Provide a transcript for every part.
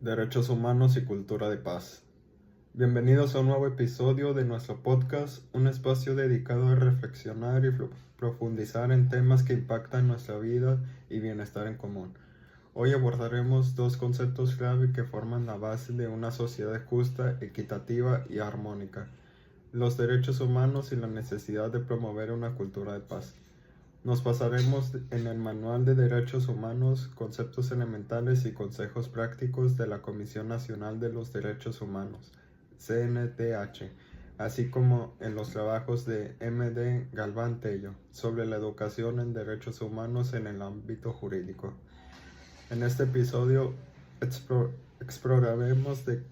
Derechos humanos y cultura de paz. Bienvenidos a un nuevo episodio de nuestro podcast, un espacio dedicado a reflexionar y profundizar en temas que impactan nuestra vida y bienestar en común. Hoy abordaremos dos conceptos clave que forman la base de una sociedad justa, equitativa y armónica: los derechos humanos y la necesidad de promover una cultura de paz. Nos basaremos en el Manual de Derechos Humanos, conceptos elementales y consejos prácticos de la Comisión Nacional de los Derechos Humanos, CNDH, así como en los trabajos de M.D. Galván Tello sobre la educación en derechos humanos en el ámbito jurídico. En este episodio exploraremos de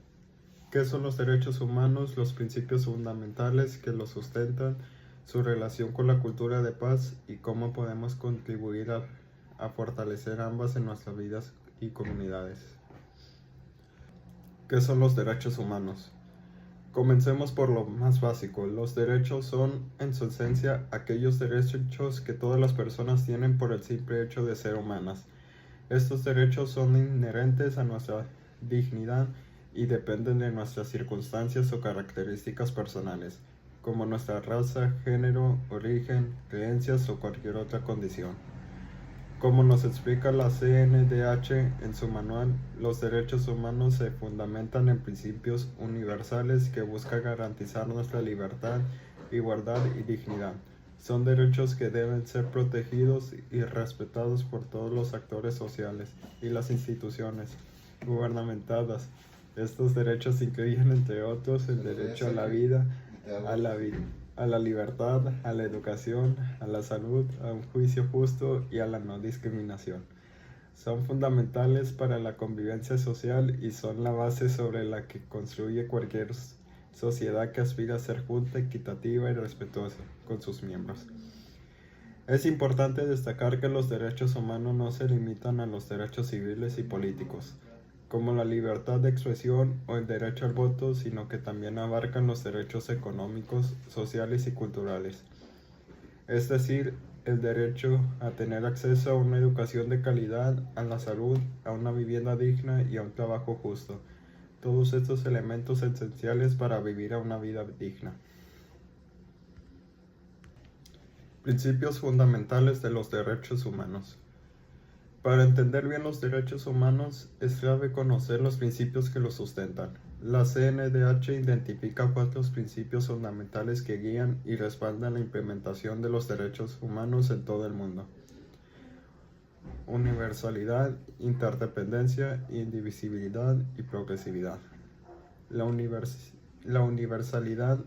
qué son los derechos humanos, los principios fundamentales que los sustentan, su relación con la cultura de paz y cómo podemos contribuir a fortalecer ambas en nuestras vidas y comunidades. ¿Qué son los derechos humanos? Comencemos por lo más básico. Los derechos son, en su esencia, aquellos derechos que todas las personas tienen por el simple hecho de ser humanas. Estos derechos son inherentes a nuestra dignidad y dependen de nuestras circunstancias o características personales, como nuestra raza, género, origen, creencias o cualquier otra condición. Como nos explica la CNDH en su manual, los derechos humanos se fundamentan en principios universales que buscan garantizar nuestra libertad, igualdad y dignidad. Son derechos que deben ser protegidos y respetados por todos los actores sociales y las instituciones gubernamentales. Estos derechos incluyen, entre otros, el derecho a la vida, a la libertad, a la educación, a la salud, a un juicio justo y a la no discriminación. Son fundamentales para la convivencia social y son la base sobre la que construye cualquier sociedad que aspira a ser justa, equitativa y respetuosa con sus miembros. Es importante destacar que los derechos humanos no se limitan a los derechos civiles y políticos, como la libertad de expresión o el derecho al voto, sino que también abarcan los derechos económicos, sociales y culturales. Es decir, el derecho a tener acceso a una educación de calidad, a la salud, a una vivienda digna y a un trabajo justo. Todos estos elementos esenciales para vivir a una vida digna. Principios fundamentales de los derechos humanos. Para entender bien los derechos humanos, es clave conocer los principios que los sustentan. La CNDH identifica 4 principios fundamentales que guían y respaldan la implementación de los derechos humanos en todo el mundo: universalidad, interdependencia, indivisibilidad y progresividad. La universalidad.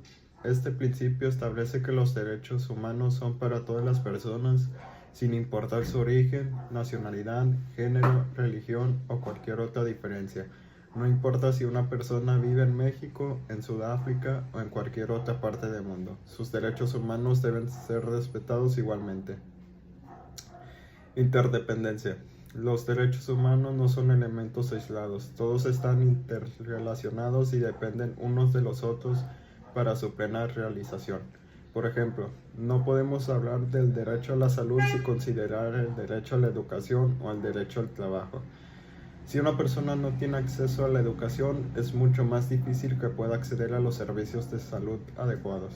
Este principio establece que los derechos humanos son para todas las personas, sin importar su origen, nacionalidad, género, religión o cualquier otra diferencia. No importa si una persona vive en México, en Sudáfrica o en cualquier otra parte del mundo. Sus derechos humanos deben ser respetados igualmente. Interdependencia. Los derechos humanos no son elementos aislados, todos están interrelacionados y dependen unos de los otros para su plena realización. Por ejemplo, no podemos hablar del derecho a la salud sin considerar el derecho a la educación o el derecho al trabajo. Si una persona no tiene acceso a la educación, es mucho más difícil que pueda acceder a los servicios de salud adecuados.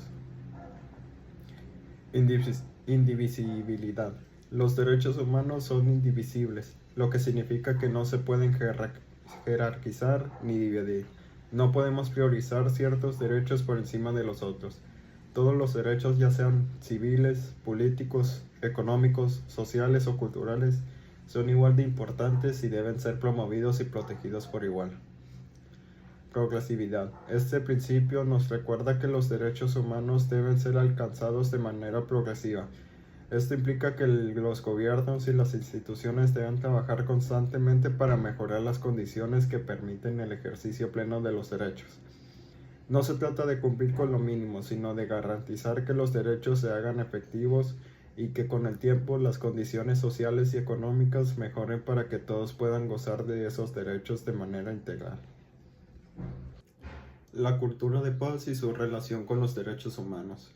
Indivisibilidad. Los derechos humanos son indivisibles, lo que significa que no se pueden jerarquizar ni dividir. No podemos priorizar ciertos derechos por encima de los otros. Todos los derechos, ya sean civiles, políticos, económicos, sociales o culturales, son igual de importantes y deben ser promovidos y protegidos por igual. Progresividad. Este principio nos recuerda que los derechos humanos deben ser alcanzados de manera progresiva. Esto implica que los gobiernos y las instituciones deben trabajar constantemente para mejorar las condiciones que permiten el ejercicio pleno de los derechos. No se trata de cumplir con lo mínimo, sino de garantizar que los derechos se hagan efectivos y que con el tiempo las condiciones sociales y económicas mejoren para que todos puedan gozar de esos derechos de manera integral. La cultura de paz y su relación con los derechos humanos.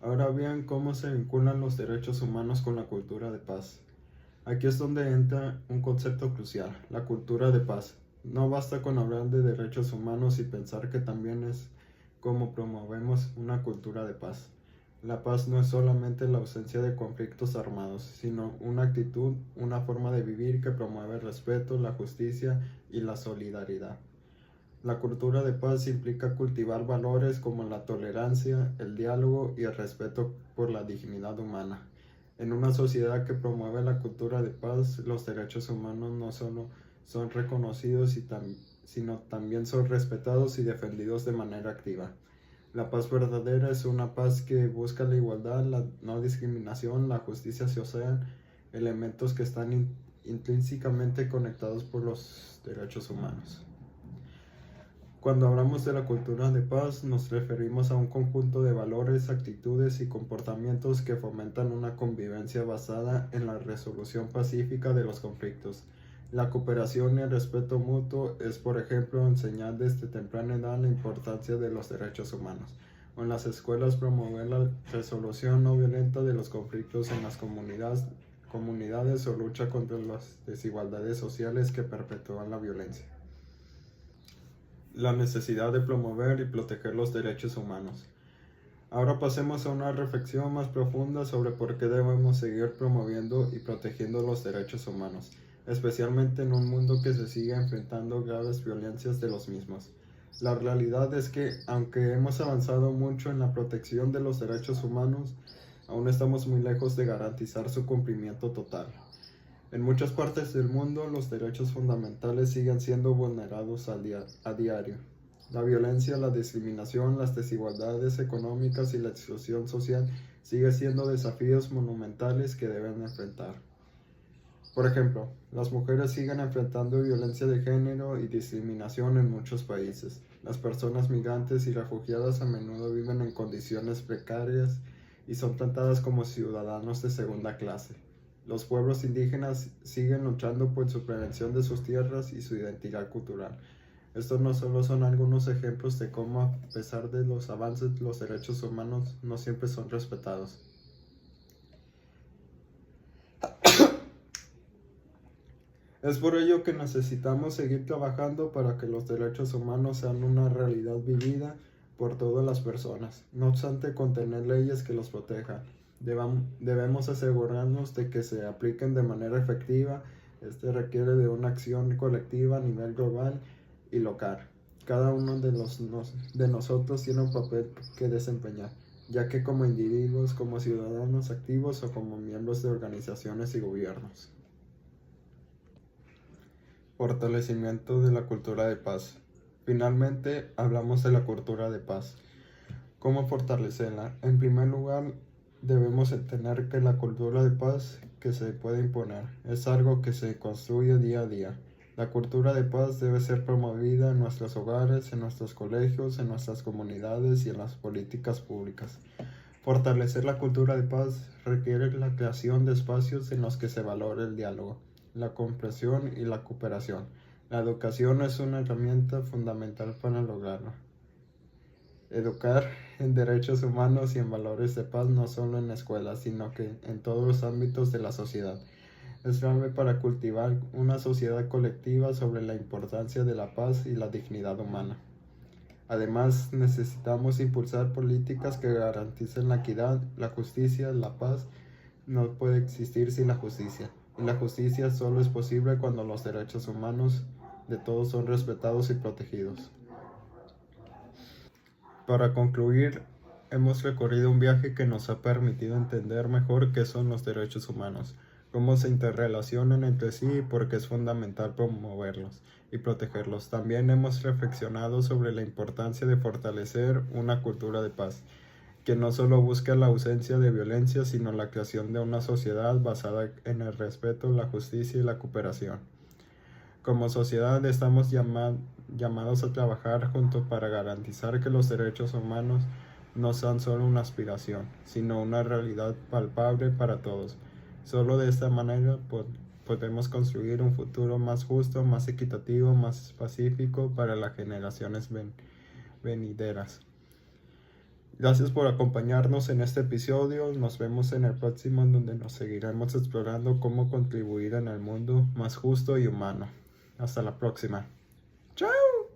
Ahora vean cómo se vinculan los derechos humanos con la cultura de paz. Aquí es donde entra un concepto crucial: la cultura de paz. No basta con hablar de derechos humanos y pensar que también es como promovemos una cultura de paz. La paz no es solamente la ausencia de conflictos armados, sino una actitud, una forma de vivir que promueve el respeto, la justicia y la solidaridad. La cultura de paz implica cultivar valores como la tolerancia, el diálogo y el respeto por la dignidad humana. En una sociedad que promueve la cultura de paz, los derechos humanos no solo son reconocidos, sino también son respetados y defendidos de manera activa. La paz verdadera es una paz que busca la igualdad, la no discriminación, la justicia social, elementos que están intrínsecamente conectados por los derechos humanos. Cuando hablamos de la cultura de paz, nos referimos a un conjunto de valores, actitudes y comportamientos que fomentan una convivencia basada en la resolución pacífica de los conflictos. La cooperación y el respeto mutuo es, por ejemplo, enseñar desde temprana edad la importancia de los derechos humanos. O en las escuelas promover la resolución no violenta de los conflictos en las comunidades o lucha contra las desigualdades sociales que perpetúan la violencia. La necesidad de promover y proteger los derechos humanos. Ahora pasemos a una reflexión más profunda sobre por qué debemos seguir promoviendo y protegiendo los derechos humanos, especialmente en un mundo que se sigue enfrentando graves violencias de los mismos. La realidad es que, aunque hemos avanzado mucho en la protección de los derechos humanos, aún estamos muy lejos de garantizar su cumplimiento total. En muchas partes del mundo, los derechos fundamentales siguen siendo vulnerados a diario. La violencia, la discriminación, las desigualdades económicas y la exclusión social siguen siendo desafíos monumentales que deben enfrentar. Por ejemplo, las mujeres siguen enfrentando violencia de género y discriminación en muchos países. Las personas migrantes y refugiadas a menudo viven en condiciones precarias y son tratadas como ciudadanos de segunda clase. Los pueblos indígenas siguen luchando por su prevención de sus tierras y su identidad cultural. Estos no solo son algunos ejemplos de cómo, a pesar de los avances, los derechos humanos no siempre son respetados. Es por ello que necesitamos seguir trabajando para que los derechos humanos sean una realidad vivida por todas las personas, no obstante contener leyes que los protejan. Debemos asegurarnos de que se apliquen de manera efectiva. Este requiere de una acción colectiva a nivel global y local. Cada uno de nosotros tiene un papel que desempeñar, ya que como individuos, como ciudadanos activos o como miembros de organizaciones y gobiernos. Fortalecimiento de la cultura de paz. Finalmente, hablamos de la cultura de paz. ¿Cómo fortalecerla? En primer lugar, debemos entender que la cultura de paz que se puede imponer es algo que se construye día a día. La cultura de paz debe ser promovida en nuestros hogares, en nuestros colegios, en nuestras comunidades y en las políticas públicas. Fortalecer la cultura de paz requiere la creación de espacios en los que se valore el diálogo, la comprensión y la cooperación. La educación es una herramienta fundamental para lograrlo. Educar en derechos humanos y en valores de paz no solo en la escuela, sino que en todos los ámbitos de la sociedad. Es clave para cultivar una sociedad colectiva sobre la importancia de la paz y la dignidad humana. Además, necesitamos impulsar políticas que garanticen la equidad, la justicia, la paz. No puede existir sin la justicia. Y la justicia solo es posible cuando los derechos humanos de todos son respetados y protegidos. Para concluir, hemos recorrido un viaje que nos ha permitido entender mejor qué son los derechos humanos, cómo se interrelacionan entre sí y por qué es fundamental promoverlos y protegerlos. También hemos reflexionado sobre la importancia de fortalecer una cultura de paz, que no solo busca la ausencia de violencia, sino la creación de una sociedad basada en el respeto, la justicia y la cooperación. Como sociedad estamos llamados a trabajar juntos para garantizar que los derechos humanos no sean solo una aspiración, sino una realidad palpable para todos. Solo de esta manera podemos construir un futuro más justo, más equitativo, más pacífico para las generaciones venideras. Gracias por acompañarnos en este episodio. Nos vemos en el próximo, en donde nos seguiremos explorando cómo contribuir en el mundo más justo y humano. Hasta la próxima. ¡Chao!